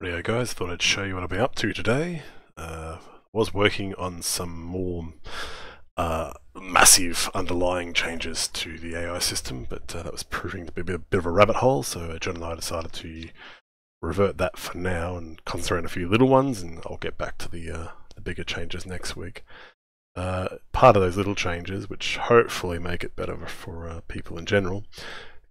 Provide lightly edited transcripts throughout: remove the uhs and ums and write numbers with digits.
Rightio guys, thought I'd show you what I've been up to today. Was working on some more massive underlying changes to the AI system, but that was proving to be a bit of a rabbit hole, so John and I decided to revert that for now and concentrate on a few little ones, and I'll get back to the bigger changes next week. Part of those little changes, which hopefully make it better for people in general,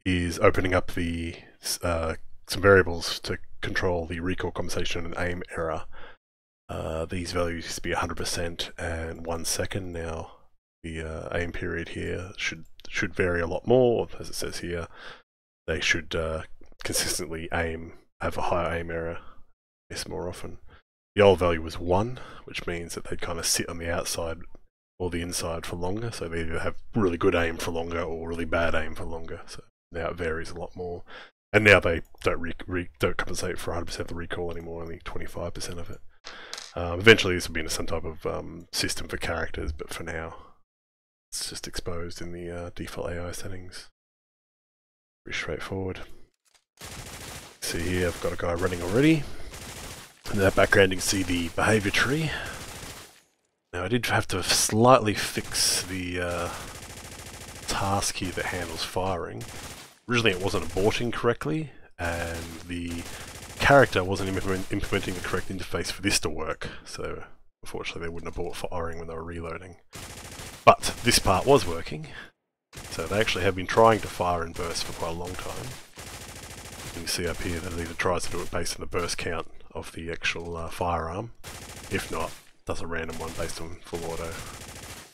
is opening up the some variables to control the recoil compensation and aim error. These values used to be 100% and 1 second. Now the aim period here should vary a lot more. As it says here, they should consistently have a higher aim error, miss more often. The old value was 1, which means that they'd kind of sit on the outside or the inside for longer, so they either have really good aim for longer or really bad aim for longer. So now it varies a lot more. And now they don't compensate for 100% of the recoil anymore, only 25% of it. Eventually this will be in some type of system for characters, but for now it's just exposed in the default AI settings. Pretty straightforward. See here, I've got a guy running already. In that background you can see the behavior tree. Now I did have to slightly fix the task here that handles firing. Originally it wasn't aborting correctly, and the character wasn't implementing the correct interface for this to work, so unfortunately they wouldn't abort firing when they were reloading. But this part was working, so they actually have been trying to fire in bursts for quite a long time. You can see up here that it either tries to do it based on the burst count of the actual firearm, if not, does a random one based on full auto.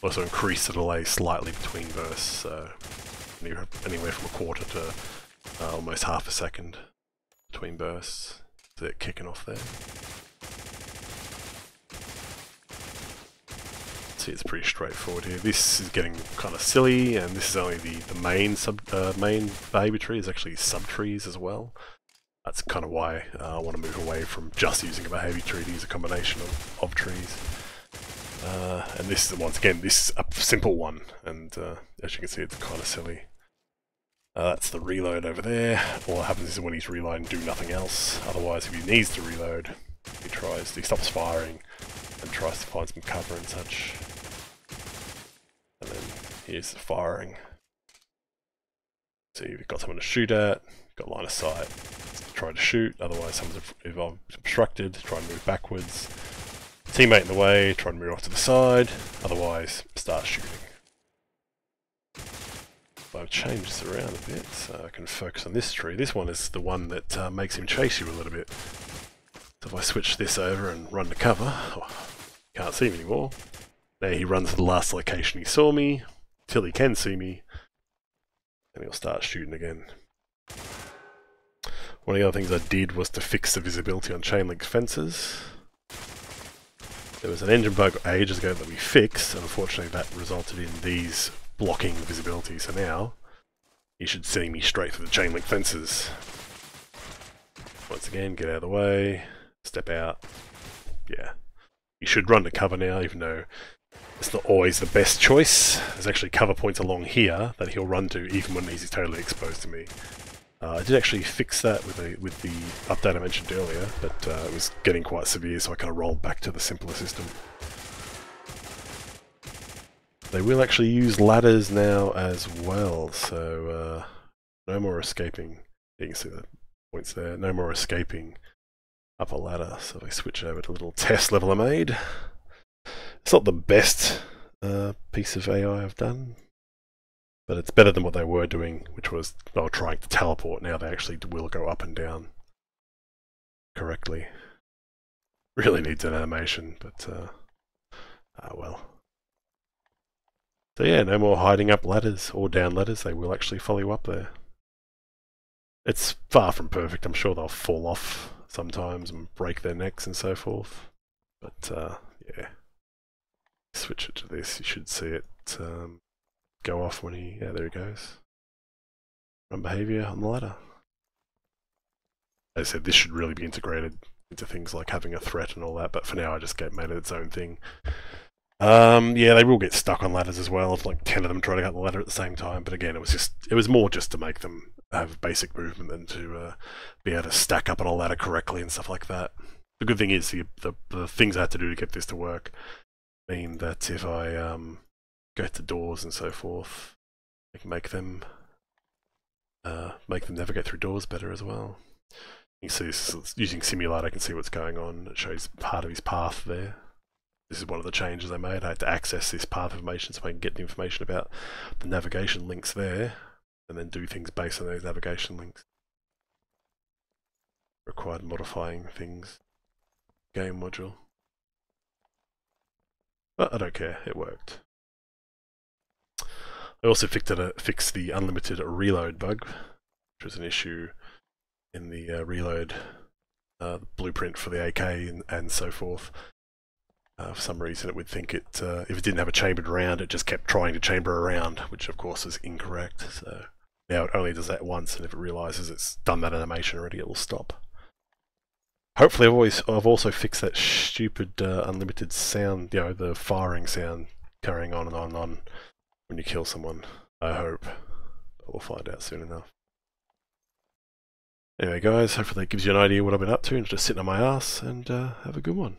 Also increase the delay slightly between bursts, so anywhere from a quarter to almost half a second between bursts. So they're kicking off there. See, it's pretty straightforward here. This is getting kind of silly, and this is only the main main behavior tree. There's actually subtrees as well. That's kind of why I want to move away from just using a behavior tree to use a combination of trees. And this is, once again, this is a simple one, and as you can see, it's kind of silly. That's the reload over there. All that happens is when he's reloading, do nothing else. Otherwise, if he needs to reload, he stops firing and tries to find some cover and such. And then here's the firing. So you've got someone to shoot at, got line of sight, try to shoot, otherwise someone's obstructed, try and move backwards. Teammate in the way, try and move off to the side, otherwise start shooting. I've changed this around a bit so I can focus on this tree. This one is the one that makes him chase you a little bit. So if I switch this over and run to cover, can't see him anymore. Now he runs to the last location he saw me, till he can see me, and he'll start shooting again. One of the other things I did was to fix the visibility on chain link fences. There was an engine bug ages ago that we fixed, and unfortunately that resulted in these blocking visibility, so now you should see me straight through the chain link fences. Once again, get out of the way, step out. Yeah, you should run to cover now, even though it's not always the best choice. There's actually cover points along here that he'll run to even when he's totally exposed to me. I did actually fix that with the update I mentioned earlier, but it was getting quite severe, so I kind of rolled back to the simpler system. They will actually use ladders now as well, so no more escaping. You can see the points there. No more escaping up a ladder. So I switch over to a little test level I made. It's not the best piece of AI I've done, but it's better than what they were doing, which was they were trying to teleport. Now they actually will go up and down correctly. Really needs an animation, but well. So yeah, no more hiding up ladders or down ladders. They will actually follow you up there. It's far from perfect. I'm sure they'll fall off sometimes and break their necks and so forth. But yeah, switch it to this. You should see it go off when yeah, there he goes. Run behavior on the ladder. As I said, this should really be integrated into things like having a threat and all that, but for now I just made it its own thing. Yeah, they will get stuck on ladders as well. It's like 10 of them try to get the ladder at the same time. But again, it was more just to make them have basic movement than to be able to stack up on a ladder correctly and stuff like that. The good thing is the things I had to do to get this to work mean that if I go to doors and so forth, I can make them navigate through doors better as well. You can see this using Simulate. I can see what's going on. It shows part of his path there. This is one of the changes I made. I had to access this path information so I can get the information about the navigation links there, and then do things based on those navigation links. Required modifying things. Game module. But I don't care, it worked. I also fixed the unlimited reload bug, which was an issue in the reload blueprint for the AK and so forth. For some reason it would think if it didn't have a chambered round, it just kept trying to chamber around, which of course is incorrect. So now it only does that once, and if it realizes it's done that animation already, it will stop. Hopefully I've also fixed that stupid unlimited sound, you know, the firing sound carrying on and on and on when you kill someone. I hope. We'll find out soon enough. Anyway guys, hopefully that gives you an idea what I've been up to and just sitting on my ass, and have a good one.